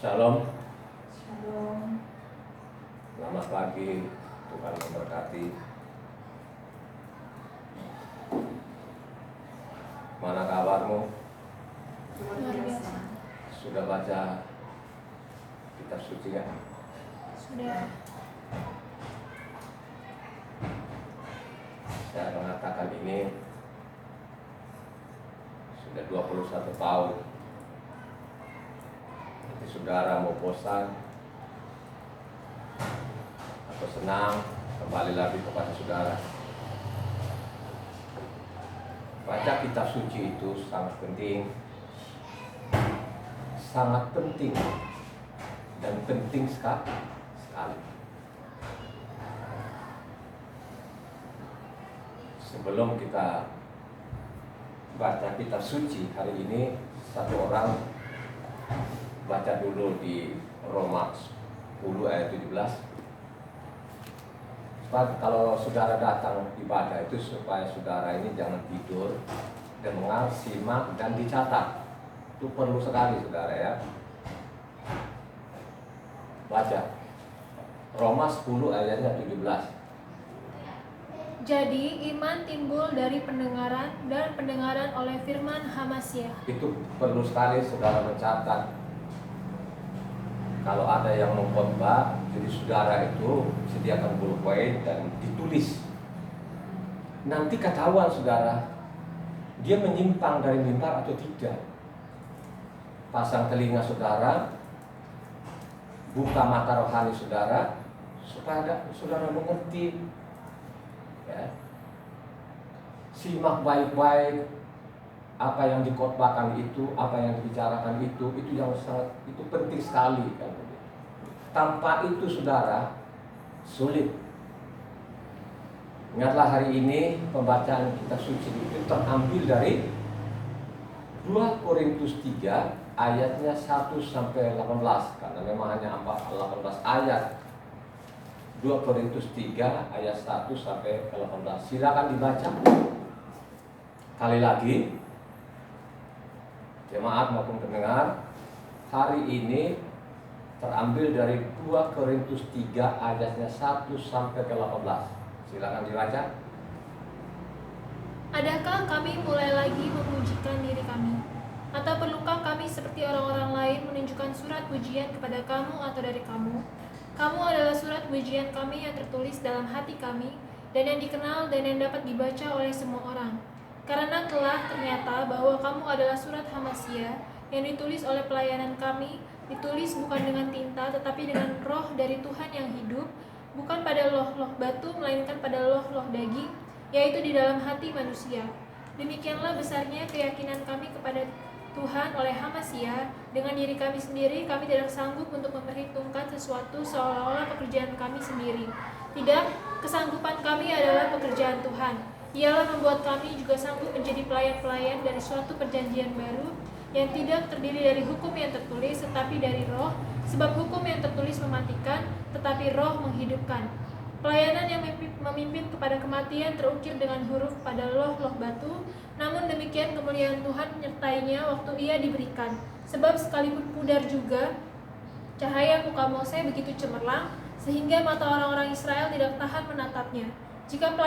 Shalom. Shalom. Selamat pagi, Tuhan memberkati. Mana kabarmu? Luar biasa. Sudah baca kitab suci ya? Sudah. Saya mengatakan ini sudah 21 tahun. Nanti saudara mau bosan atau senang, kembali lagi kepada saudara. Baca kitab suci itu sangat penting, dan penting sekali. Sebelum kita baca kitab suci hari ini, satu orang baca dulu di Roma 10 ayat 17. Kalau saudara datang ibadah itu supaya saudara ini jangan tidur, dengar, simak, dan dicatat. Itu perlu sekali saudara ya. Baca Roma 10 ayatnya 17. Jadi iman timbul dari pendengaran dan pendengaran oleh firman Hamasiah. Itu perlu sekali saudara mencatat. Kalau ada yang mengkhotbah, jadi saudara itu sediakan pulpen dan ditulis. Nanti ketahuan saudara, dia menyimpang dari mimbar atau tidak. Pasang telinga saudara, buka mata rohani saudara, supaya saudara mengerti. Ya. Simak baik-baik apa yang dikhotbahkan itu, apa yang dibicarakan itu yang sangat penting sekali kan. Tanpa itu saudara sulit. Ingatlah hari ini pembacaan kitab suci itu terambil dari 2 Korintus 3 ayatnya 1 sampai 18 karena memang hanya 18 ayat. 2 Korintus 3 ayat 1 sampai 18. Silakan dibaca. Kali lagi, jemaat maupun pendengar, hari ini terambil dari 2 Korintus 3 ayatnya 1 sampai 18. Silakan dibaca. Adakah kami mulai lagi memujikan diri kami? Atau perlukah kami seperti orang-orang lain menunjukkan surat pujian kepada kamu atau dari kamu? Kamu adalah surat pujian kami yang tertulis dalam hati kami dan yang dikenal dan yang dapat dibaca oleh semua orang. Karena telah ternyata bahwa kamu adalah surat Hamasiah yang ditulis oleh pelayanan kami, ditulis bukan dengan tinta tetapi dengan roh dari Tuhan yang hidup, bukan pada loh-loh batu melainkan pada loh-loh daging, yaitu di dalam hati manusia. Demikianlah besarnya keyakinan kami kepada Tuhan oleh Hamasiah. Dengan diri kami sendiri kami tidak sanggup untuk memperhitungkan sesuatu seolah-olah pekerjaan kami sendiri. Tidak, kesanggupan kami adalah pekerjaan Tuhan. Ialah membuat kami juga sanggup menjadi pelayan-pelayan dari suatu perjanjian baru yang tidak terdiri dari hukum yang tertulis tetapi dari roh, sebab hukum yang tertulis mematikan tetapi roh menghidupkan. Pelayanan yang memimpin kepada kematian terukir dengan huruf pada loh-loh batu, namun demikian kemuliaan Tuhan menyertainya waktu ia diberikan. Sebab sekalipun pudar juga cahaya muka Mose begitu cemerlang sehingga mata orang-orang Israel tidak tahan menatapnya. Jika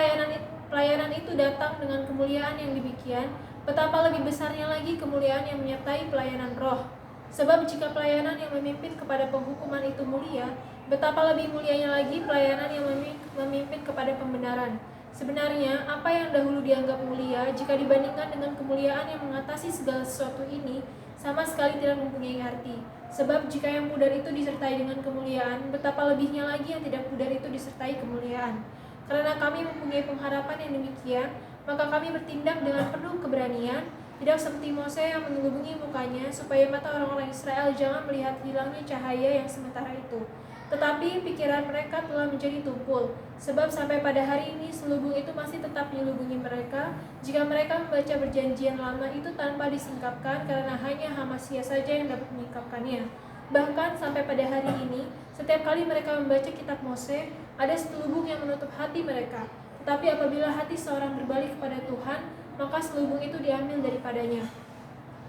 pelayanan itu datang dengan kemuliaan yang demikian, betapa lebih besarnya lagi kemuliaan yang menyertai pelayanan roh. Sebab jika pelayanan yang memimpin kepada penghukuman itu mulia, betapa lebih mulianya lagi pelayanan yang memimpin kepada pembenaran. Sebenarnya, apa yang dahulu dianggap mulia, jika dibandingkan dengan kemuliaan yang mengatasi segala sesuatu ini, sama sekali tidak mempunyai arti. Sebab jika yang pudar itu disertai dengan kemuliaan, betapa lebihnya lagi yang tidak pudar itu disertai kemuliaan. Karena kami mempunyai pengharapan yang demikian, maka kami bertindak dengan penuh keberanian, tidak seperti Mose yang mengelubungi mukanya, supaya mata orang-orang Israel jangan melihat hilangnya cahaya yang sementara itu. Tetapi pikiran mereka telah menjadi tumpul, sebab sampai pada hari ini selubung itu masih tetap menyelubungi mereka, jika mereka membaca perjanjian lama itu tanpa disingkapkan, karena hanya Hamasiah saja yang dapat menyingkapkannya. Bahkan sampai pada hari ini, setiap kali mereka membaca kitab Mose, ada selubung yang menutup hati mereka. Tetapi apabila hati seorang berbalik kepada Tuhan, maka selubung itu diambil daripadanya.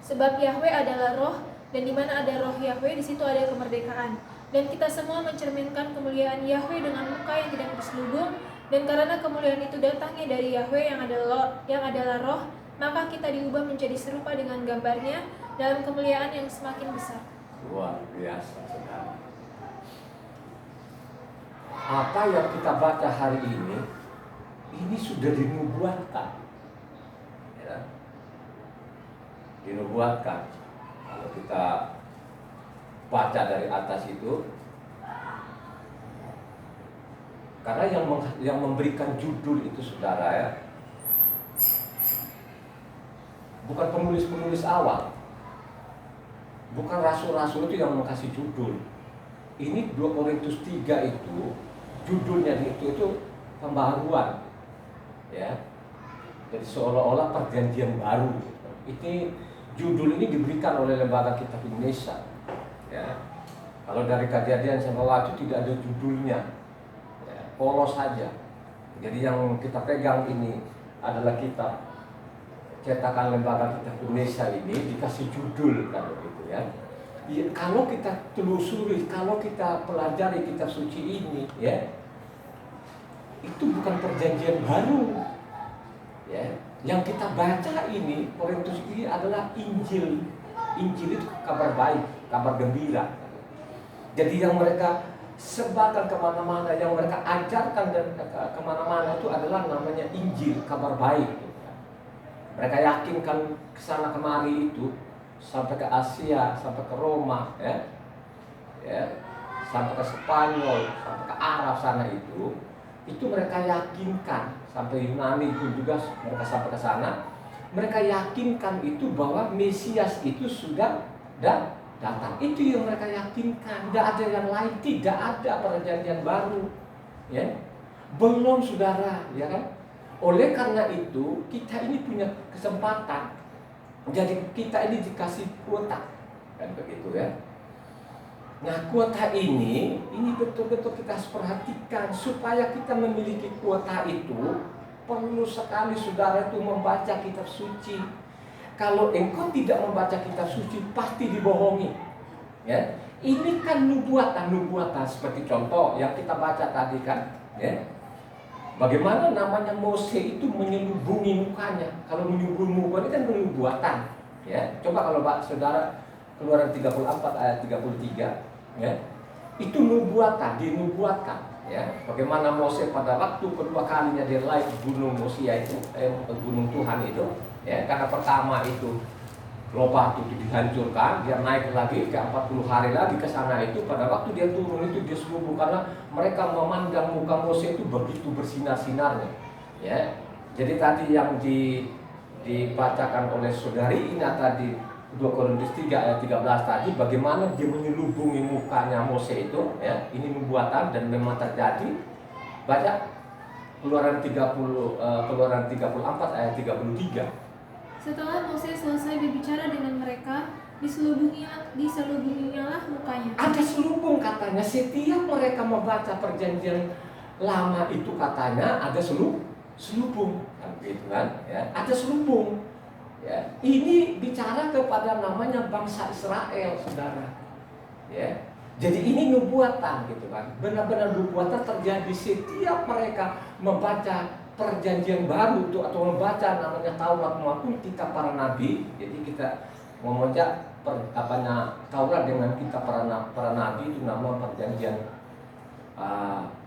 Sebab Yahweh adalah roh, Dan di mana ada roh Yahweh, di situ ada kemerdekaan. Dan kita semua mencerminkan kemuliaan Yahweh dengan muka yang tidak berselubung. Dan karena kemuliaan itu datangnya dari Yahweh yang adalah roh, maka kita diubah menjadi serupa dengan gambarnya dalam kemuliaan yang semakin besar. Luar biasa, saudara. Apa yang kita baca hari ini sudah dinubuatkan. Ya. Dinubuatkan. Kalau kita baca dari atas itu, karena yang memberikan judul itu, saudara, ya, bukan penulis-penulis awal, bukan rasul-rasul itu yang mengasih judul. Ini 2 Korintus 3 itu judulnya itu pembaharuan, ya. Jadi seolah-olah perjanjian baru. Ini judul ini diberikan oleh Lembaga Kitab Indonesia, ya. Kalau dari Kejadian sampai Wahyu tidak ada judulnya, ya, polos saja. Jadi yang kita pegang ini adalah kitab cetakan Lembaga Kitab Indonesia, ini dikasih judul kan begitu, ya. Ya, kalau kita telusuri, kalau kita pelajari kitab suci ini, ya, itu bukan perjanjian baru, ya. Yang kita baca ini, Korintus ini adalah Injil. Injil itu kabar baik, kabar gembira. Jadi yang mereka sebarkan kemana-mana, yang mereka ajarkan dan kemana-mana itu adalah namanya Injil, kabar baik. Mereka yakinkan kesana kemari itu, sampai ke Asia, sampai ke Roma, ya, sampai ke Spanyol, sampai ke Arab sana itu mereka yakinkan, sampai Yunani pun juga mereka sampai ke sana, mereka yakinkan itu bahwa Mesias itu sudah datang. Itu yang mereka yakinkan, tidak ada yang lain, tidak ada perjanjian baru, ya, belum, saudara, ya kan? Oleh karena itu kita ini punya kesempatan. Jadi kita ini dikasih kuota, kan begitu, ya. Nah, kuota ini betul-betul kita harus perhatikan. Supaya kita memiliki kuota itu, perlu sekali saudara itu membaca kitab suci. Kalau engkau tidak membaca kitab suci, pasti dibohongi, ya. Ini kan nubuatan seperti contoh yang kita baca tadi, kan, ya. Bagaimana namanya Mose itu menyelubungi mukanya. Kalau menyelubungi mukanya kan nubuatan, ya. Coba kalau saudara Keluaran 34 ayat 33, ya. Itu dinubuatkan, ya. Bagaimana Mose pada waktu kedua kalinya dia naik gunung Mosia itu, gunung Tuhan itu, ya. Karena pertama itu lobah itu dihancurkan, dia naik lagi ke 40 hari lagi ke sana itu. Pada waktu dia turun itu dia selubung, karena mereka memandang muka Mose itu begitu bersinar-sinarnya, ya. Jadi tadi yang dibacakan oleh saudari Ina tadi, 2 Korintus 3 ayat 13 tadi, bagaimana dia menyelubungi mukanya Mose itu, ya. Ini nubuatan dan memang terjadi. Baca Keluaran 34 ayat 33. Setelah Mose selesai berbicara dengan mereka, diselubunginya mukanya. Ada selubung katanya. Setiap mereka membaca perjanjian lama itu katanya ada selubung, kan gitu, kan, ya. Ada selubung, ya. Ini bicara kepada namanya bangsa Israel, saudara, ya. Jadi ini nubuatan, gitu, kan. Benar-benar nubuatan terjadi setiap mereka membaca perjanjian baru itu, atau membaca namanya Taurat maupun kitab para nabi. Jadi kita membaca Taurat dengan kitab para nabi itu nama perjanjian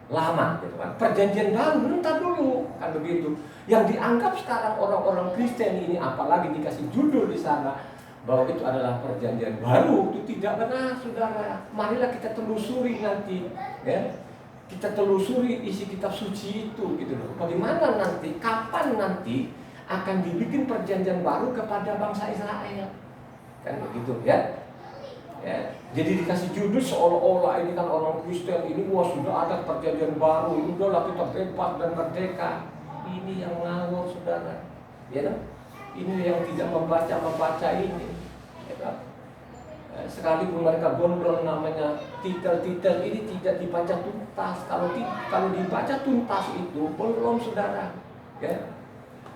lama, gitu, kan. Perjanjian baru entar dulu, kan begitu. Yang dianggap sekarang orang-orang Kristen ini, apalagi dikasih judul di sana bahwa itu adalah perjanjian baru, itu tidak benar, saudara. Marilah kita telusuri nanti, ya. Kita telusuri isi kitab suci itu, gitu loh. Bagaimana nanti, kapan nanti akan dibikin perjanjian baru kepada bangsa Israel, kan begitu, ya. Ya. Jadi dikasih judul seolah-olah ini kan orang Kristen ini, wah, sudah ada perjanjian baru, ini udahlah kita bebas dan merdeka. Ini yang ngawur, saudara, ya kan? Ini yang tidak membaca ini, ya kan? Sekalipun mereka gondrong namanya titel-titel ini tidak dibaca tuntas. Kalau dibaca tuntas itu belum, saudara, ya.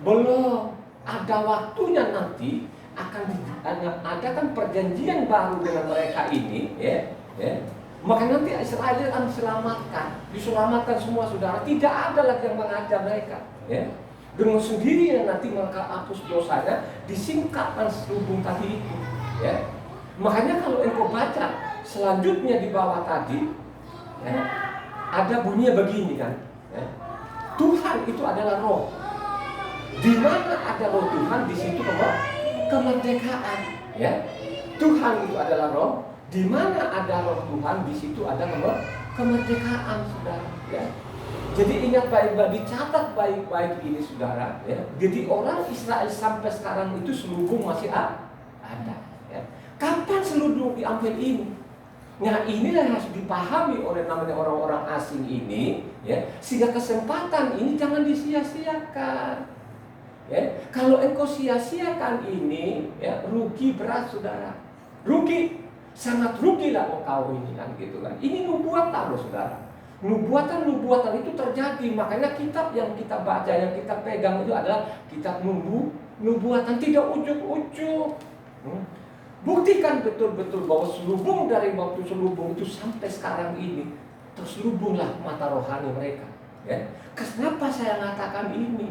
Belum ada waktunya nanti ada kan perjanjian baru dengan mereka ini, ya, ya. Maka nanti Israel akan diselamatkan semua saudara. Tidak ada lagi yang mengajar mereka, ya. Dengan sendirinya nanti mereka hapus dosanya, disingkapkan selubung tadi itu, ya. Makanya kalau engkau baca selanjutnya di bawah tadi, ya, ada bunyinya begini kan, ya. Tuhan itu adalah roh. Di mana ada roh Tuhan, di situ kemerdekaan, ya. Tuhan itu adalah roh. Di mana ada roh Tuhan, di situ ada kemerdekaan, saudara, ya. Jadi ingat baik-baik, dicatat baik-baik ini, saudara, ya. Jadi orang Israel sampai sekarang itu selubung masih ada, ya. Kapan selubung diambil ini? Nah, inilah yang harus dipahami oleh namanya orang-orang asing ini, ya. Sehingga kesempatan ini jangan disia-siakan, ya. Kalau engkau sia-siakan ini, ya, rugi berat, saudara. Rugi, sangat rugilah engkau ini kan, gitu kan. Ini nubuatan loh, saudara. Nubuatan itu terjadi. Makanya kitab yang kita baca, yang kita pegang itu adalah kitab nubuatan, tidak ujuk-ujuk. Buktikan betul-betul bahwa selubung dari waktu selubung itu sampai sekarang ini terselubunglah mata rohani mereka, ya. Kenapa saya mengatakan ini,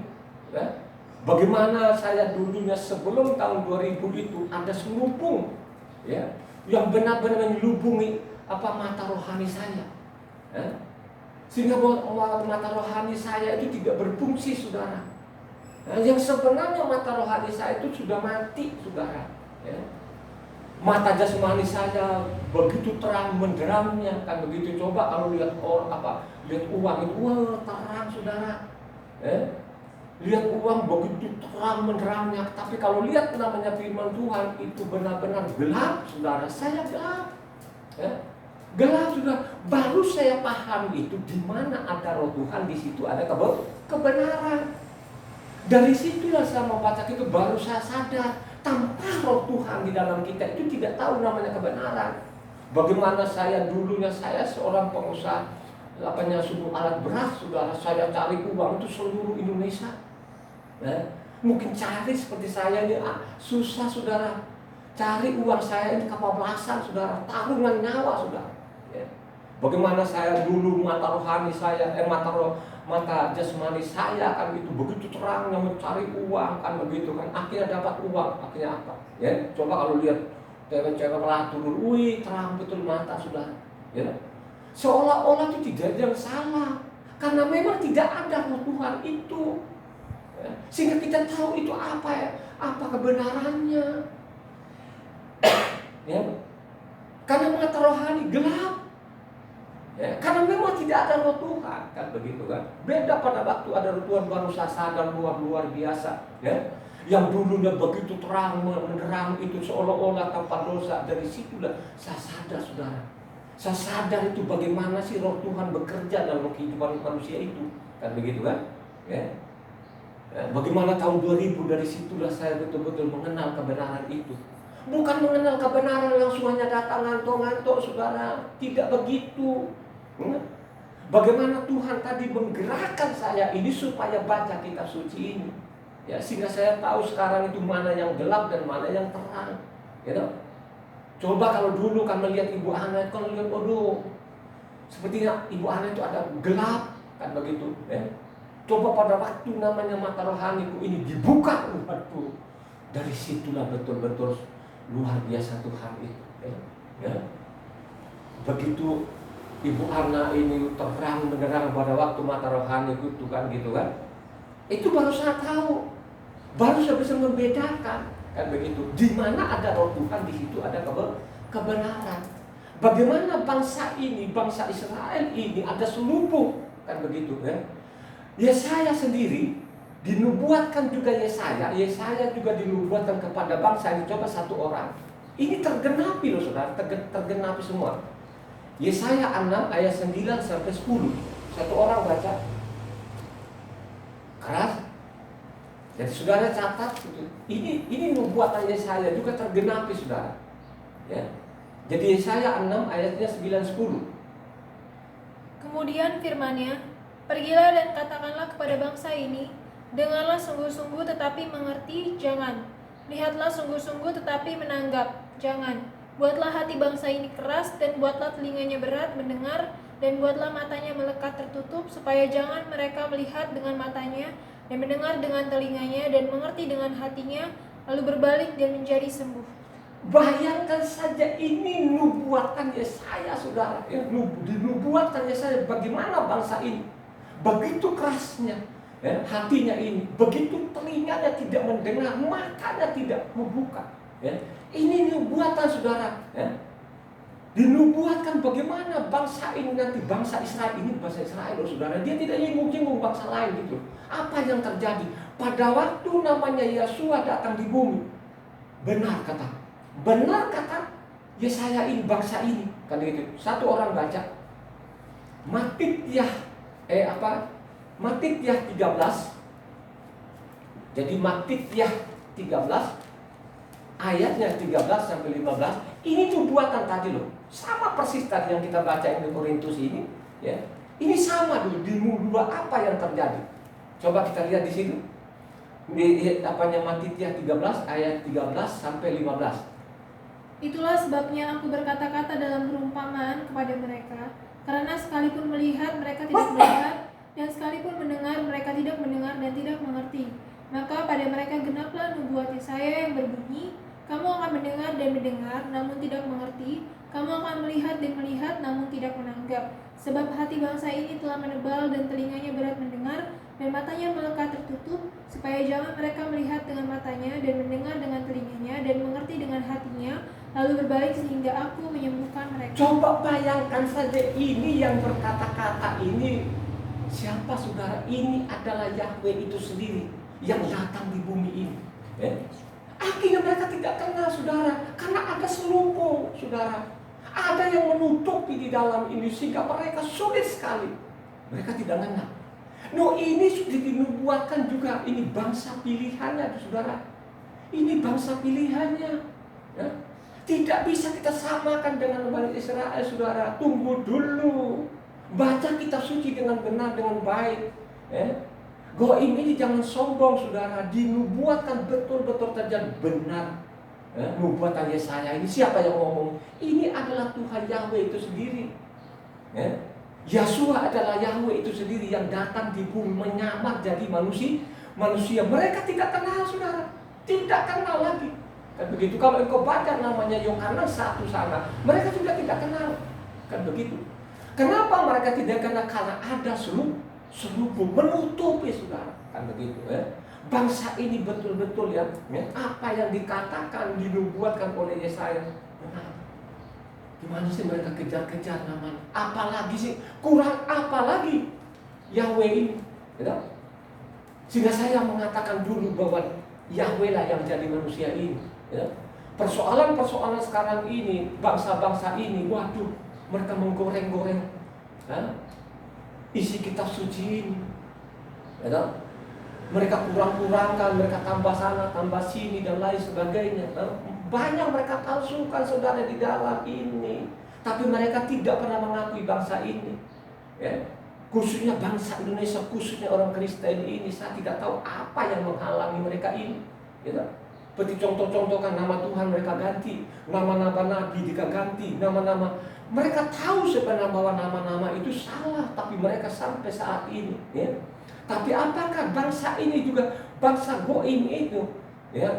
ya? Bagaimana saya dulunya sebelum tahun 2000 itu ada selubung, ya, yang benar-benar menyelubungi mata rohani saya, ya? Sehingga mata rohani saya itu tidak berfungsi, saudara. Nah, yang sebenarnya mata rohani saya itu sudah mati, saudara, ya. Mata jasmani saya begitu terang menderamnya kan, begitu. Coba kalau lihat lihat uang itu, wah, terang, saudara, ya. Lihat uang begitu terang menderamnya. Tapi kalau lihat namanya firman Tuhan itu benar-benar gelap, saudara. Saya gelap, ya. Gelap, sudah. Baru saya paham itu di mana ada roh Tuhan, di situ ada kebenaran. Dari situlah saya membaca itu, baru saya sadar tanpa roh Tuhan di dalam kita itu tidak tahu namanya kebenaran. Bagaimana dulunya saya seorang pengusaha subuh alat beras, saudara. Saya cari uang itu seluruh Indonesia, ya. Mungkin cari seperti saya ini susah, saudara. Cari uang saya ini kebablasan, saudara. Taruhan nyawa, saudara, ya. Bagaimana saya dulu mata rohani saya, mata jasmani saya kan itu begitu terangnya mencari uang kan, begitu kan. Akhirnya dapat uang, akhirnya apa? Ya, coba kalau lihat cewek-cewek turun, wih, terang betul mata, saudara, ya. Seolah-olah itu tidak ada yang salah, karena memang tidak ada roh Tuhan itu, ya. Sehingga kita tahu itu apa kebenarannya, ya. Karena mata rohani gelap, ya, karena memang tidak ada roh Tuhan kan, begitu kan. Beda pada waktu ada roh Tuhan, baru saya sadar luar biasa, ya. Yang dulunya begitu terang menderang itu seolah-olah tanpa dosa. Dari situlah saya sadar, saudara. Saya sadar itu bagaimana sih roh Tuhan bekerja dalam kehidupan manusia itu kan, begitu kan, ya. Bagaimana tahun 2000, dari situlah saya betul-betul mengenal kebenaran itu. Bukan mengenal kebenaran langsung hanya datang ngantuk-ngantuk, saudara. Tidak begitu. Bagaimana Tuhan tadi menggerakkan saya ini supaya baca kitab suci ini, ya, sehingga saya tahu sekarang itu mana yang gelap dan mana yang terang, gitu. Coba kalau dulu kan melihat Ibu Ana, kan lihat, waduh, sepertinya Ibu Ana itu ada gelap kan, begitu, ya. Coba pada waktu namanya mata rohaniku ini dibuka, waduh, dari situlah betul-betul luar biasa Tuhan itu, ya. Begitu Ibu Ana ini terang menderang pada waktu mata rohani itu kan, gitu kan. Itu baru saya tahu, baru saya bisa membedakan kan, begitu. Di mana ada roh Tuhan, di situ ada kebenaran. Bagaimana bangsa ini, bangsa Israel ini ada selubung kan, begitu kan. Yesaya sendiri dinubuatkan juga, Yesaya juga dinubuatkan kepada bangsa ini. Coba satu orang, ini tergenapi loh, saudara, tergenapi semua. Yesaya 6 ayat 9 sampai 10. Satu orang baca. Keras. Jadi saudara catat gitu. Ini nubuatan Yesaya juga tergenapi, saudara. Ya. Jadi Yesaya 6 ayatnya 9 10. Kemudian firman-Nya, pergilah dan katakanlah kepada bangsa ini, dengarlah sungguh-sungguh tetapi mengerti jangan. Lihatlah sungguh-sungguh tetapi menanggap. Jangan. Buatlah hati bangsa ini keras dan buatlah telinganya berat mendengar dan buatlah matanya melekat tertutup supaya jangan mereka melihat dengan matanya dan mendengar dengan telinganya dan mengerti dengan hatinya lalu berbalik dan menjadi sembuh. Bayangkan saja ini nubuatan Yesaya, saudara. Dinubuatkan Yesaya bagaimana bangsa ini begitu kerasnya hatinya ini, begitu telinganya tidak mendengar, matanya tidak membuka. Ini nubuatan, saudara. Dinubuatkan bagaimana bangsa ini nanti, bangsa Israel ini, bangsa Israel, saudara, dia tidak nyinggung-nyinggung bangsa lain gitu. Apa yang terjadi pada waktu namanya Yosua datang di bumi? Benar kata Yesaya ini, bangsa ini, kan gitu. Satu orang baca Matityah Matityah 13. Jadi Matityah 13 ayatnya 13 sampai 15. Ini nubuatan tadi loh. Sama persis tadi yang kita baca di Korintus ini, ya. Ini sama dulu, dinubuat apa yang terjadi. Coba kita lihat di situ. Di Matityah 13 ayat 13 sampai 15. Itulah sebabnya aku berkata-kata dalam perumpamaan kepada mereka, karena sekalipun melihat mereka tidak melihat, dan sekalipun mendengar mereka tidak mendengar dan tidak mengerti. Maka pada mereka genaplah nubuat Yesaya yang berbunyi, kamu akan mendengar dan mendengar, namun tidak mengerti. Kamu akan melihat dan melihat, namun tidak menanggap. Sebab hati bangsa ini telah menebal dan telinganya berat mendengar, dan matanya melekat tertutup, supaya jangan mereka melihat dengan matanya dan mendengar dengan telinganya dan mengerti dengan hatinya, lalu berbalik sehingga aku menyembuhkan mereka. Coba bayangkan saja, ini yang berkata-kata ini siapa, saudara? Ini adalah Yahweh itu sendiri yang datang di bumi ini. Akhirnya mereka tidak kenal, saudara, karena ada selubung, saudara. Ada yang menutupi di dalam ini sehingga mereka sulit sekali. Mereka tidak kenal. Ini sudah dinubuatkan juga, ini bangsa pilihannya, saudara. Ini bangsa pilihannya. Ya. Tidak bisa kita samakan dengan Bani Israel, saudara. Tunggu dulu. Baca kitab suci dengan benar, dengan baik. Goim ini jangan sombong, saudara. Dinubuatkan betul-betul terjadi benar. Nubuatan Yesaya ini siapa yang ngomong? Ini adalah Tuhan Yahweh itu sendiri. Yosua adalah Yahweh itu sendiri yang datang di bumi menyamar jadi manusia. Mereka tidak kenal, saudara. Tidak kenal lagi. Kan begitu. Kalau engkau baca namanya Yohanes 1 sana, mereka juga tidak kenal. Kan begitu. Kenapa mereka tidak kenal? Karena ada selubung menutupi, saudara. Kan begitu. Bangsa ini betul-betul apa yang dikatakan, dinubuatkan oleh Yesaya benar. Gimana sih mereka kejar-kejar namanya? Apalagi sih, kurang apa lagi Yahweh ini, sehingga saya mengatakan dulu bahwa Yahweh lah yang jadi manusia ini. Persoalan-persoalan sekarang ini, bangsa-bangsa ini, waduh, mereka menggoreng-goreng isi kitab suci ini. Mereka kurang-kurangkan, mereka tambah sana, tambah sini, dan lain sebagainya. Banyak mereka palsukan, saudara, di dalam ini. Tapi mereka tidak pernah mengakui bangsa ini. Khususnya bangsa Indonesia, khususnya orang Kristen ini. Saya tidak tahu apa yang menghalangi mereka ini. Seperti contoh-contohkan nama Tuhan mereka ganti, nama-nama Nabi mereka ganti, nama-nama. Mereka tahu sebenarnya bahwa nama-nama itu salah, tapi mereka sampai saat ini. Tapi apakah bangsa ini juga bangsa Goim itu,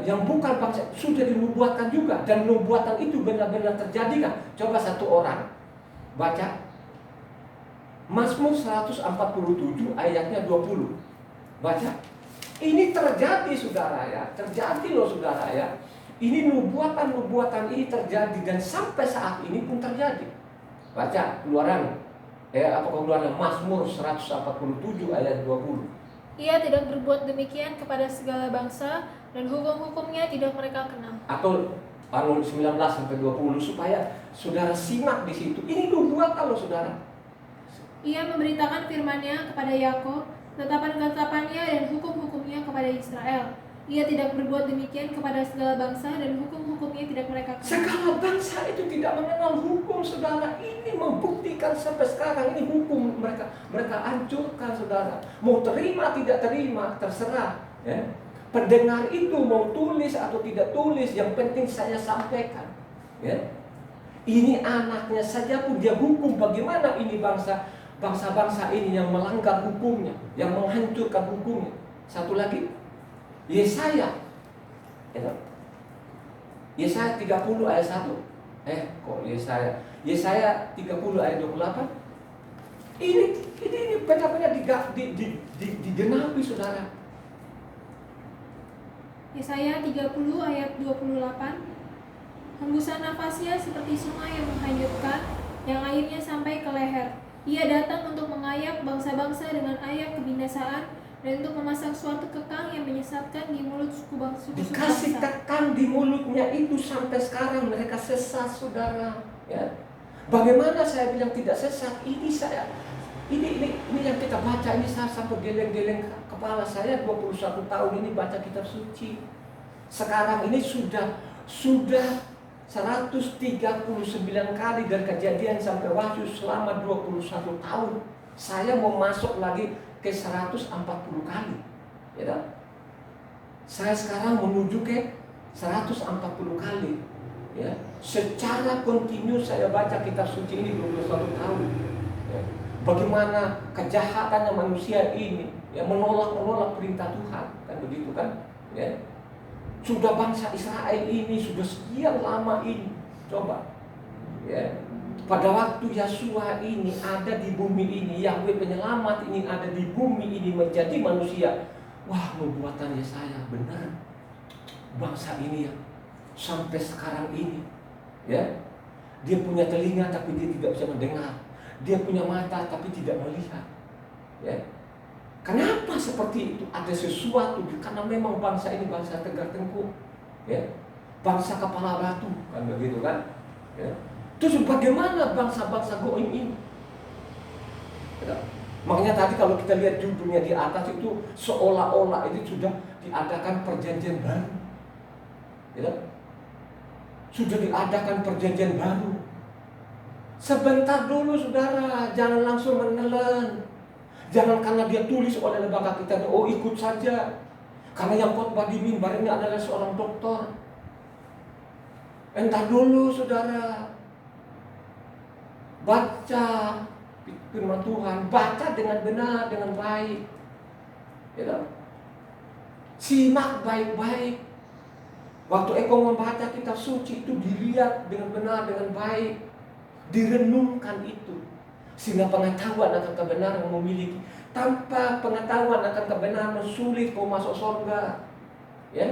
yang bukan bangsa, sudah dinubuatkan juga, dan nubuatan itu benar-benar terjadi kan? Coba satu orang baca Mazmur 147 ayatnya 20. Baca. Ini terjadi, saudara ya. Terjadi loh, saudara ya. Ini nubuatan-nubuatan ini terjadi dan sampai saat ini pun terjadi. Baca Keluaran. Keluaran Mazmur 147 ayat 20. Ia tidak berbuat demikian kepada segala bangsa dan hukum-hukumnya tidak mereka kenal. Atau 19 sampai 20 supaya saudara simak di situ. Ini nubuatan loh, saudara. Ia memberitakan firman-Nya kepada Yakub, ketetapan-ketetapannya dan hukum-hukumnya kepada Israel. Ia tidak berbuat demikian kepada segala bangsa dan hukum-hukumnya tidak mereka kenal. Segala bangsa itu tidak mengenal hukum, saudara. Ini membuktikan sampai sekarang ini hukum mereka hancurkan, saudara. Mau terima tidak terima terserah. Pendengar itu mau tulis atau tidak tulis, yang penting saya sampaikan. Ya. Ini anaknya saja pun dia hukum. Bagaimana ini bangsa-bangsa ini yang melanggar hukumnya, yang menghancurkan hukumnya. Satu lagi, Yesaya. Ya. Yesaya 30 ayat 1. Kok Yesaya 30 ayat 28. Ini benar-benar digenapi, saudara. Yesaya 30 ayat 28. Hembusan nafasnya seperti sungai yang menghanyutkan, yang airnya sampai ke leher. Ia datang untuk mengayak bangsa-bangsa dengan ayak kebinasaan, dan untuk memasang suatu kekang yang menyesatkan di mulut suku-suku bangsa. Dikasih kekang di mulutnya itu sampai sekarang mereka sesat, saudara. Ya. Bagaimana saya bilang tidak sesat? Ini yang kita baca ini, saya sampai geleng-geleng kepala saya. 21 tahun ini baca kitab suci. Sekarang ini sudah 139 kali dari Kejadian sampai Wahyu selama 21 tahun. Saya mau masuk lagi ke 140 kali. Ya. Saya sekarang menuju ke 140 kali. Ya. Secara kontinu saya baca kitab suci ini 21 tahun. Ya. Bagaimana kejahatannya manusia ini, yang menolak perintah Tuhan, kan begitu kan? Ya. Sudah bangsa Israel ini sudah sekian lama ini, coba, ya. Pada waktu Yeshua ini ada di bumi ini, Yahweh penyelamat ini ada di bumi ini menjadi manusia. Wah, nubuatan Yesaya benar. Bangsa ini ya, sampai sekarang ini, ya, dia punya telinga tapi dia tidak bisa mendengar. Dia punya mata tapi tidak melihat. Ya. Kenapa seperti itu? Ada sesuatu, karena memang bangsa ini bangsa tegar tengkuk. Ya. Bangsa kepala batu, kan begitu kan? Ya. Terus bagaimana bangsa-bangsa goim ini? Ya. Makanya tadi kalau kita lihat judulnya di atas itu seolah-olah ini sudah diadakan perjanjian baru. Ya. Sudah diadakan perjanjian baru. Sebentar dulu, saudara, jangan langsung menelan. Jangan karena dia tulis oleh lembaga kita, ikut saja. Karena yang khotbah di mimbar ini adalah seorang doktor. Entar dulu, saudara. Baca firman Tuhan, baca dengan benar, dengan baik. Ya, simak baik-baik. Waktu engkau membaca kitab suci itu dilihat dengan benar, dengan baik. Direnungkan itu, sehingga pengetahuan akan kebenaran memiliki. Tanpa pengetahuan akan kebenaran sulit kau masuk surga. Ya,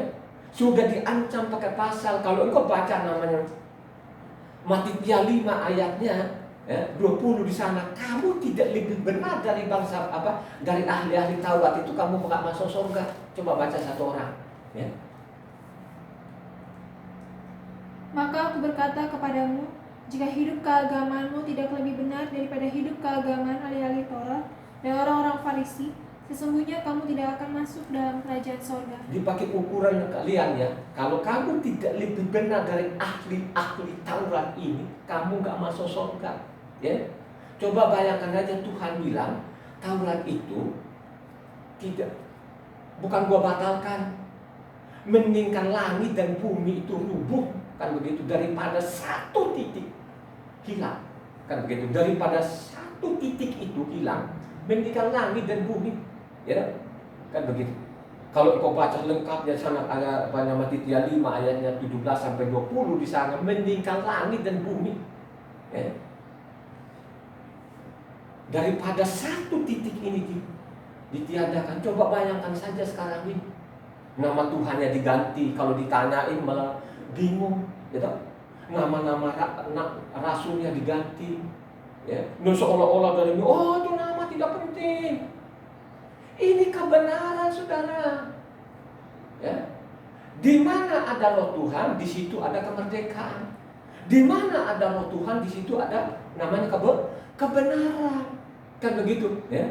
sudah diancam pakai pasal. Kalau engkau baca namanya Matitia 5 ayatnya, ya, 20 di sana, kamu tidak lebih benar dari bangsa dari ahli-ahli Taurat itu, kamu nggak masuk surga. Coba baca satu orang. Ya. Maka aku berkata kepadamu, jika hidup keagamaanmu tidak lebih benar daripada hidup keagamaan ahli-ahli Taurat dan orang-orang Farisi, sesungguhnya kamu tidak akan masuk dalam kerajaan sorga. Dipakai ukuran kalian ya. Kalau kamu tidak lebih benar dari ahli-ahli Taurat ini, kamu nggak masuk sorga. Ya. Coba bayangkan aja, Tuhan bilang Taurat itu tidak, bukan gua batalkan, mendingkan langit dan bumi itu rubuh, kan begitu, daripada satu titik hilang, kan begitu, daripada satu titik itu hilang, mendingkan langit dan bumi, ya, kan begitu. Kalau kau baca lengkapnya sana ada banyak Matitia 5 ayatnya 17 sampai 20 di sana, mendingkan langit dan bumi, ya. Daripada satu titik ini ditiadakan. Coba bayangkan saja sekarang ini, nama Tuhannya diganti, kalau ditanyain malah bingung, gitu. Nama-nama rasulnya diganti, ya. Seolah-olah dari itu nama tidak penting. Ini kebenaran, saudara. Ya. Di mana ada roh Tuhan, di situ ada kemerdekaan. Di mana ada roh Tuhan, di situ ada namanya kebenaran. Kan begitu, ya.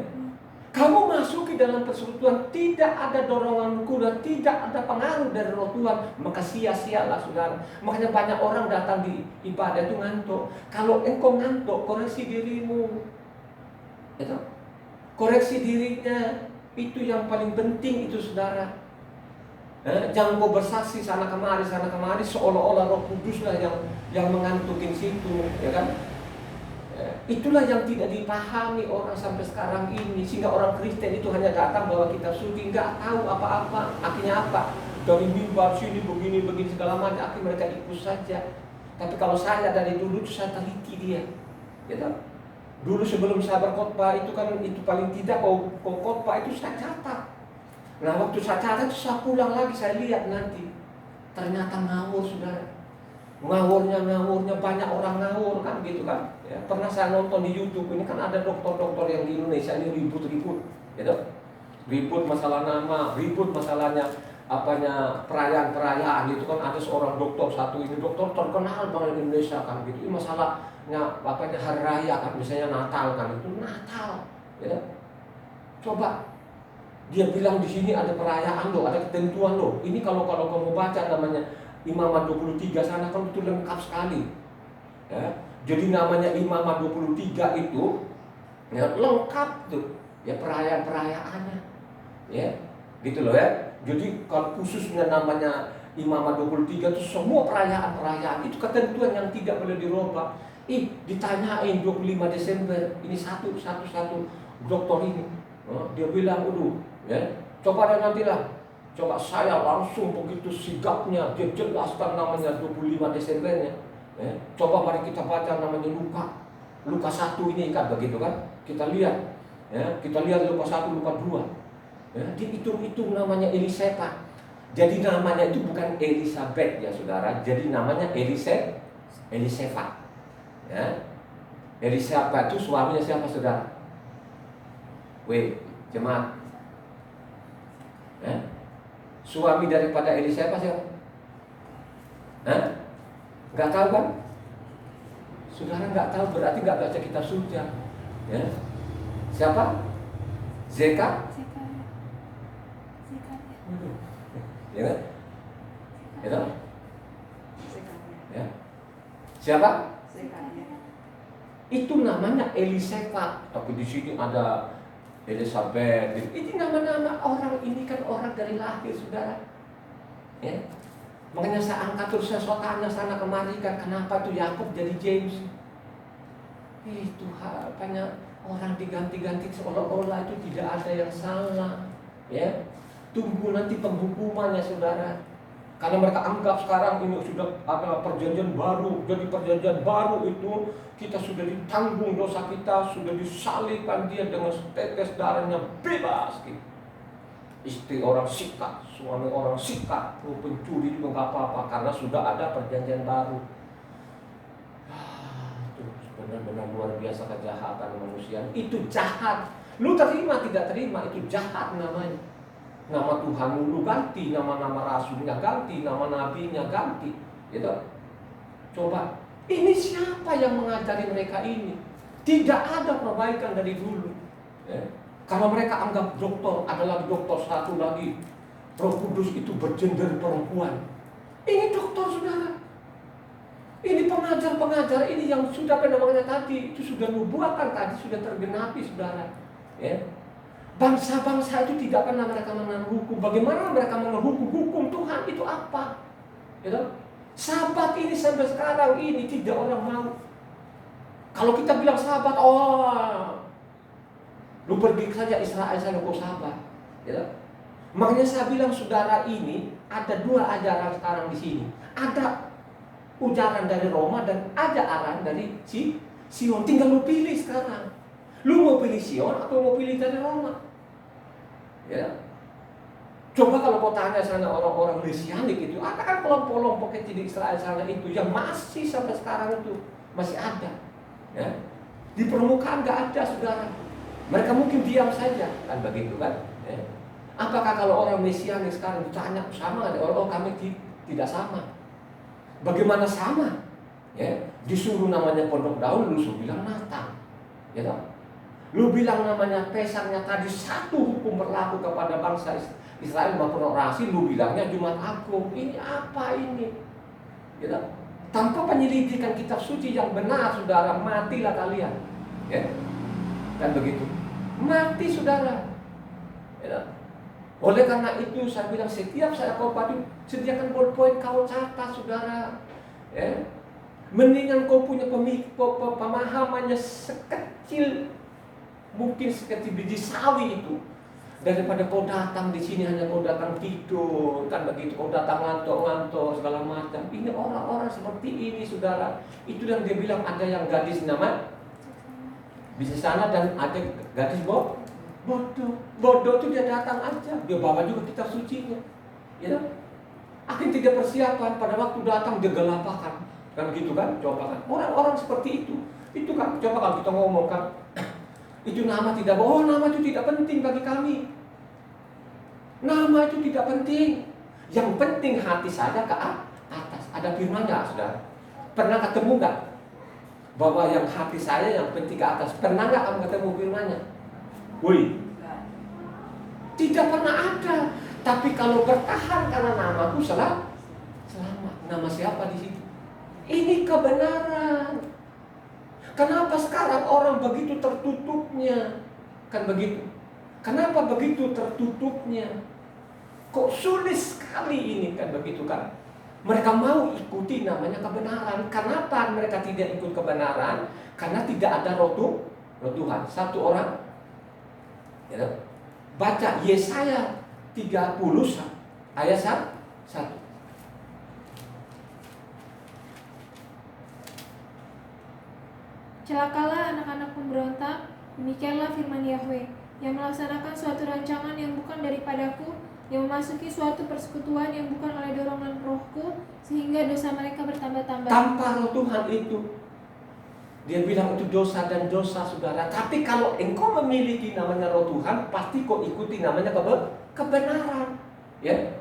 Kamu masuk ke dalam persekutuan, tidak ada dorongan kuda, tidak ada pengaruh dari roh Tuhan, maka sia-sialah, saudara. Makanya banyak orang datang di ibadah itu ngantuk. Kalau engkau ngantuk, koreksi dirimu. Itu. Koreksi dirinya, itu yang paling penting itu, saudara. Jangan kau bersaksi sana kemari seolah-olah Roh Kudus lah yang mengantukin situ, ya kan? Itulah yang tidak dipahami orang sampai sekarang ini, sehingga orang Kristen itu hanya datang bahwa kita suci, nggak tahu apa-apa. Akhirnya apa? Dari mimbar sini begini segala macam, akhirnya mereka ikut saja. Tapi kalau saya dari dulu saya teliti dia, gitu. Dulu sebelum saya berkhotbah itu kan, itu paling tidak kau khotbah itu saya catat. Nah waktu saya catat saya pulang lagi, saya lihat nanti ternyata ngawur, saudara. Ngawurnya banyak orang ngawur kan gitu kan. Ya, pernah saya nonton di YouTube, ini kan ada dokter-dokter yang di Indonesia ini ribut-ribut, gitu. Ribut masalah nama, ribut masalahnya perayaan gitu kan. Ada seorang dokter satu ini, dokter terkenal banget di Indonesia kan gitu. Ini masalahnya hari raya kan, misalnya Natal kan, itu Natal, gitu. Coba dia bilang di sini ada perayaan loh, ada ketentuan loh. Ini kalau kamu baca namanya Imamat 23 sana kan itu lengkap sekali. Ya. Jadi namanya Imamat 23 itu ya, lengkap tuh ya perayaan-perayaannya. Ya. Gitu loh ya. Jadi kalau khususnya namanya Imamat 23 itu semua perayaan-perayaan itu ketentuan yang tidak boleh dirubah. Ditanyain 25 Desember ini satu dokter ini. Dia bilang, ya, coba deh nantilah. Coba saya langsung begitu sigapnya dia jelaskan namanya 25 Desembernya. Ya. Coba mari kita baca namanya Luka 1 ini kan begitu kan. Kita lihat. Ya, kita lihat Luka 1, Luka 2. Ya, dihitung-hitung namanya Eliseba. Jadi namanya itu bukan Elizabeth ya saudara. Jadi namanya Eliseba. Ya. Eliseba itu suaminya siapa saudara? Jemaat. Ya. Suami daripada Eliseba siapa? Nggak tahu kan? Saudara nggak tahu berarti nggak baca kitab suci. Ya. Siapa? Zeka? Ya kan? Itu? Ya. Siapa? Itu namanya Eliseba. Tapi di sini ada Elizabeth. Ini nama-nama orang, ini kan orang dari lahir saudara. Ya. Makanya saya angkat terus, saya tanya sana kemari kan, kenapa tuh Yakub jadi James? Itu banyak orang diganti-ganti seolah-olah itu tidak ada yang salah. Ya, tunggu nanti penghukumannya saudara. Karena mereka anggap sekarang ini sudah ada perjanjian baru. Jadi perjanjian baru itu kita sudah ditanggung dosa kita, sudah disalibkan dia dengan setetes darahnya bebas. Gitu. Istri orang sikat, suami orang sikat, pencuri juga nggak apa-apa karena sudah ada perjanjian baru. Itu benar-benar luar biasa kejahatan manusia. Itu jahat. Lu terima tidak terima itu jahat namanya. Nama Tuhan lu ganti, nama-nama rasulnya ganti, nama nabinya ganti, gitu. Coba, ini siapa yang mengajari mereka ini? Tidak ada perbaikan dari dulu. Ya. Karena mereka anggap dokter, ada lagi dokter satu lagi, Roh Kudus itu bergender perempuan. Ini dokter saudara. Ini pengajar-pengajar ini yang sudah namanya tadi itu sudah nubuatan tadi sudah tergenapi saudara. Ya. Bangsa-bangsa itu tidak pernah mereka mengenal hukum. Bagaimana mereka mengenal hukum Tuhan itu apa? Gitu? Sabat ini sampai sekarang ini tidak orang mau. Kalau kita bilang sabat, lu pergi saja Israel sana kau sabat. Gitu? Makanya saya bilang saudara ini ada dua ajaran sekarang di sini. Ada ujaran dari Roma dan ada ajaran dari Sion. Tinggal lu pilih sekarang. Lu mau pilih Sion atau mau pilih dari Roma? Ya. Coba kalau kau tanya sana orang-orang Mesianik itu, ada kan kelompok-kelompok kecil di Israel sana itu yang masih sampai sekarang itu masih ada. Ya. Di permukaan nggak ada saudara. Mereka mungkin diam saja kan begitu kan. Ya. Apakah kalau orang Mesianik sekarang ditanya sama ada orang kami tidak sama. Bagaimana sama? Ya. Disuruh namanya pondok daun, lu suruh bilang Natal. Ya tak? Lu bilang namanya Pesaknya tadi satu hukum berlaku kepada bangsa Israel maupun orasi, lu bilangnya Jumat Agung. Ini apa ini? Gitu. Tanpa penyelidikan kitab suci yang benar, saudara, matilah kalian. Ya. Kan begitu. Mati saudara. Ya. Oleh karena itu saya bilang setiap saya khotbah itu sediakan ballpoint kau catat saudara. Ya. Mendingan kau punya pemahamannya sekecil mungkin sekecil biji sawi itu, daripada kau datang di sini hanya kau datang tidur kan begitu, kau datang ngantuk-ngantuk segala macam. Ini orang-orang seperti ini saudara. Itu yang dia bilang ada yang gadis nama bisa sana dan ada gadis bodoh. Bodoh itu dia datang aja, dia bawa juga kitab sucinya, ya. Akhirnya tidak persiapan, pada waktu datang dia gelapakan, kan gitu kan? Coba kan, orang-orang seperti itu kan. Coba kalau kita ngomong kan, itu nama tidak, oh nama itu tidak penting bagi kami. Nama itu tidak penting. Yang penting hati saya ke atas. Ada firman-Nya, saudara. Pernah ketemu nggak bahwa yang hati saya yang penting ke atas? Pernah nggak kamu ketemu firman-Nya? Woi, tidak pernah ada. Tapi kalau bertahan karena namaku selamat. Nama siapa di situ? Ini kebenaran. Kenapa sekarang orang begitu tertutupnya? Kan begitu. Kenapa begitu tertutupnya? Kok sulit sekali ini kan begitu kan? Mereka mau ikuti namanya kebenaran. Kenapa mereka tidak ikut kebenaran? Karena tidak ada roh Tuhan. Satu orang, ya, baca Yesaya 30 ayat 1. Celakalah anak-anak pemberontak, demikianlah firman Yahweh, yang melaksanakan suatu rancangan yang bukan daripadaku, yang memasuki suatu persekutuan yang bukan oleh dorongan rohku, sehingga dosa mereka bertambah-tambah. Tanpa roh Tuhan itu, dia bilang itu dosa dan dosa saudara. Tapi kalau engkau memiliki namanya roh Tuhan, pasti kau ikuti namanya kebenaran, ya.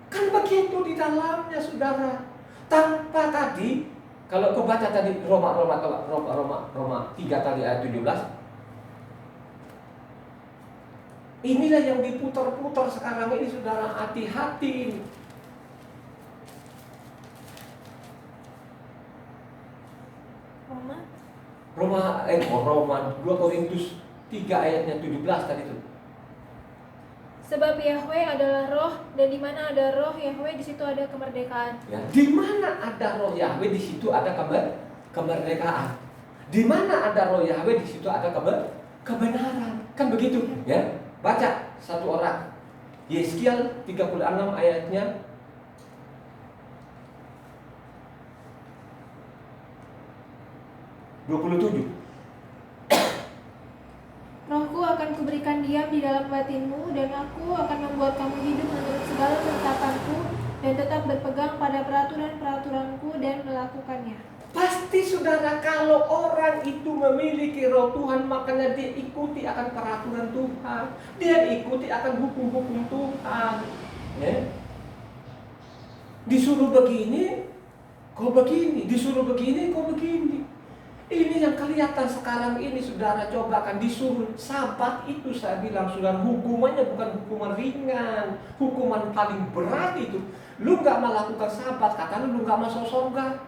Kan begitu di dalamnya saudara. Tanpa tadi, kalau kau baca tadi Roma 3 tadi ayat 17. Inilah yang diputar-putar sekarang ini saudara, hati-hati ini. Roma 2 Korintus 3 ayatnya 17 tadi itu. Sebab Yahweh adalah roh, dan di mana ada roh Yahweh di situ ada kemerdekaan. Ya, di mana ada roh Yahweh di situ ada kemerdekaan. Di mana ada roh Yahweh di situ ada kebenaran. Kan begitu, ya? Baca satu orang. Yeskiel 36 ayatnya 27. Rohku akan kuberikan diam di dalam batinmu, dan aku akan membuat kamu hidup menurut segala ketetapanku, dan tetap berpegang pada peraturan-peraturanku dan melakukannya. Pasti saudara, kalau orang itu memiliki roh Tuhan, makanya dia ikuti akan peraturan Tuhan, dia ikuti akan hukum-hukum Tuhan, ya. Disuruh begini, kau begini. Disuruh begini, kau begini. Ini yang kelihatan sekarang ini saudara. Coba kan disuruh Sabat itu, saya bilang saudara, hukumannya bukan hukuman ringan, hukuman paling berat itu. Lu gak melakukan Sabat, katanya lu gak masuk surga.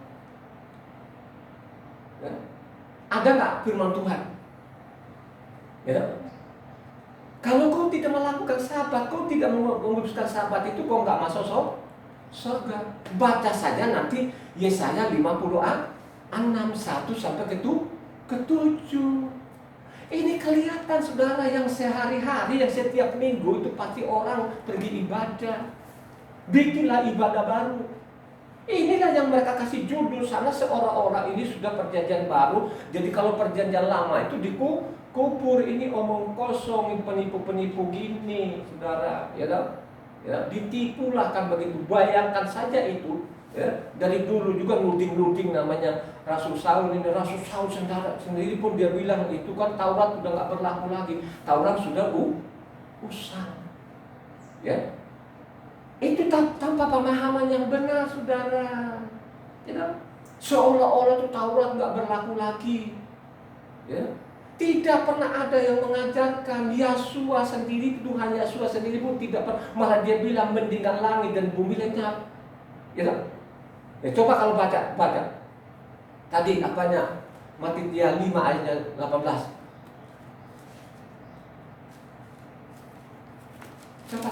Ya. Ada gak firman Tuhan? Ya. Kalau kau tidak melakukan Sabat, kau tidak menguruskan Sabat itu, kau gak masuk surga. Baca saja nanti Yesaya 56 1 sampai ke 7. Ini kelihatan saudara, yang sehari-hari, yang setiap minggu itu pasti orang pergi ibadah. Bikinlah ibadah baru. Inilah yang mereka kasih judul sana, seolah-olah ini sudah perjanjian baru. Jadi kalau perjanjian lama itu dikubur, ini omong kosong, ini penipu-penipu gini saudara, ya kan? Ya, ditipulah kan begitu. Bayangkan saja itu, ya, dari dulu juga nuding-nuding namanya Rasul Saul ini. Rasul Saul sendiri pun dia bilang itu kan Taurat sudah nggak berlaku lagi, Taurat sudah usang, ya. Itu tanpa pemahaman yang benar saudara, ya. Seolah-olah itu Taurat nggak berlaku lagi, ya. Tidak pernah ada yang mengajarkan. Yesua sendiri, Tuhan Yesua sendiri pun tidak pernah. Malah dia bilang mendingan langit dan bumi lenyap, ya. Ya, coba kalau baca tadi apanya, Matitia 5 ayatnya 18. Coba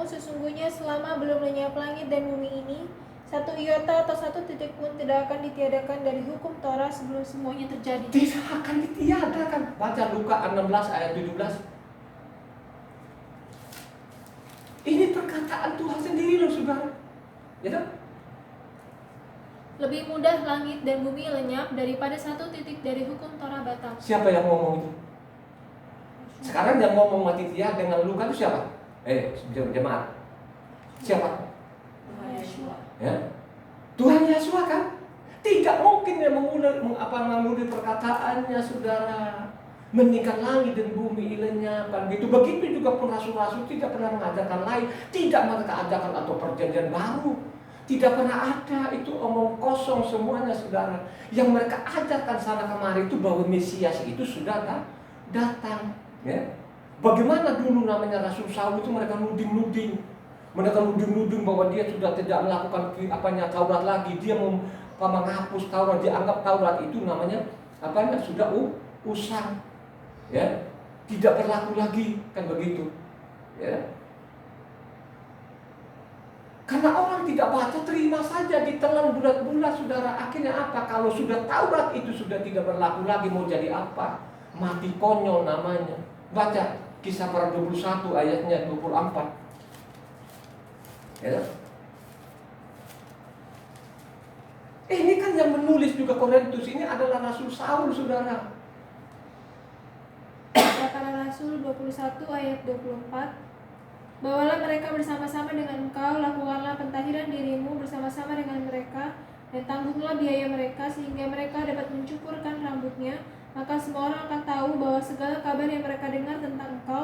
kepadamu, sesungguhnya selama belum lenyap langit dan bumi ini, satu iota atau satu titik pun tidak akan ditiadakan dari hukum Torah sebelum semuanya terjadi. Tidak akan ditiadakan. Baca Luka 16 ayat 17. Ini perkataan Tuhan sendiri loh, saudara. Ya kan? Lebih mudah langit dan bumi lenyap daripada satu titik dari hukum Torah batal. Siapa yang ngomong itu? Sekarang yang ngomong mati tiada dengan Luka itu siapa? Jemaat. Siapa? Ya? Tuhan Yesus kan? Tidak mungkin dia mengulur perkataannya, saudara. Meningkat langit dan bumi lenyap, kan gitu. Begitu juga pun rasul-rasul tidak pernah mengajarkan lain, tidak mereka ajarkan atau perjanjian baru, tidak pernah ada. Itu omong kosong semuanya, saudara. Yang mereka ajarkan sana kemari itu bahwa Mesias itu sudah datang. Ya. Bagaimana dulu namanya Rasul Saul itu mereka nuding-nuding, mereka nuding-nuding bahwa dia sudah tidak melakukan Taurat lagi, dia mau menghapus Taurat, dianggap Taurat itu namanya sudah usang. Ya, tidak berlaku lagi, kan begitu. Ya. Karena orang tidak baca, terima saja, ditelan bulat-bulat, saudara. Akhirnya apa? Kalau sudah Taurat itu sudah tidak berlaku lagi, mau jadi apa? Mati konyol namanya. Baca Kisah Para 21 ayatnya 24. Ya. Ini kan yang menulis juga Korintus ini adalah Rasul Saul, saudara. Kata Rasul 21 ayat 24, bawalah mereka bersama-sama dengan engkau, lakukanlah pentahiran dirimu bersama-sama dengan mereka, dan tanggunglah biaya mereka sehingga mereka dapat mencukurkan rambutnya. Maka semua orang akan tahu bahwa segala kabar yang mereka dengar tentang engkau